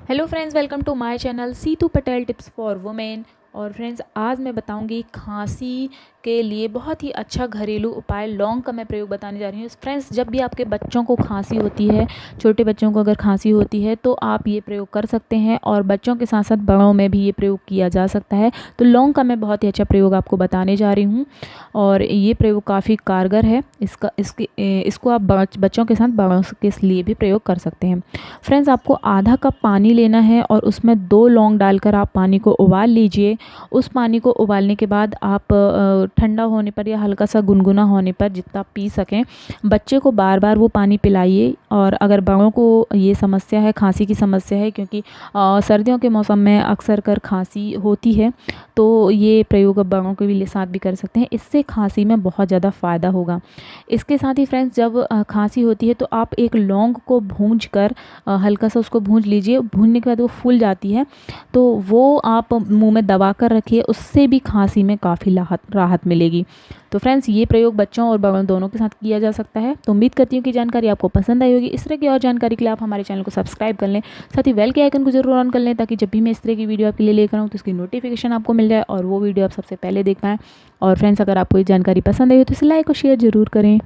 Hello friends, welcome to my channel Situ Patel tips for women. और friends, आज मैं बताऊंगी खांसी के लिए बहुत ही अच्छा घरेलू उपाय लौंग का मैं प्रयोग बताने जा रही हूँ। फ्रेंड्स, जब भी आपके बच्चों को खांसी होती है, छोटे बच्चों को अगर खांसी होती है तो आप ये प्रयोग कर सकते हैं और बच्चों के साथ साथ बड़ों में भी ये प्रयोग किया जा सकता है। तो लौंग का मैं बहुत ही अच्छा प्रयोग आपको बताने जा रही हूँ और ये प्रयोग काफ़ी कारगर है। इसको आप बच्चों के साथ बड़ों के लिए भी प्रयोग कर सकते हैं। फ्रेंड्स, आपको आधा कप पानी लेना है और उसमें 2 लौंग डालकर आप पानी को उबाल लीजिए। उस पानी को उबालने के बाद आप ठंडा होने पर या हल्का सा गुनगुना होने पर जितना आप पी सकें, बच्चे को बार बार वो पानी पिलाइए। और अगर बड़ों को ये समस्या है, खांसी की समस्या है, क्योंकि सर्दियों के मौसम में अक्सर कर खांसी होती है, तो ये प्रयोग अब बड़ों के भी साथ भी कर सकते हैं। इससे खांसी में बहुत ज़्यादा फ़ायदा होगा। इसके साथ ही फ्रेंड्स, जब खांसी होती है तो आप एक लौंग को भूंज कर हल्का सा उसको भूंज लीजिए। भूनने के बाद वो फूल जाती है तो वो आप मुंह में दबा कर रखिए, उससे भी खांसी में काफ़ी राहत मिलेगी। तो फ्रेंड्स, ये प्रयोग बच्चों और बड़ों दोनों के साथ किया जा सकता है। तो उम्मीद करती हूँ कि जानकारी आपको पसंद आई होगी। इस तरह की और जानकारी के लिए आप हमारे चैनल को सब्सक्राइब कर लें, साथ ही बेल के आइकन को जरूर ऑन कर लें, ताकि जब भी मैं इस तरह की वीडियो आपके लिए लेकर आऊँ तो उसकी नोटिफिकेशन आपको मिल जाए और वो वीडियो आप सबसे पहले देख पाएँ। और फ्रेंड्स, अगर आपको ये जानकारी पसंद आई हो तो इसे लाइक और शेयर ज़रूर करें।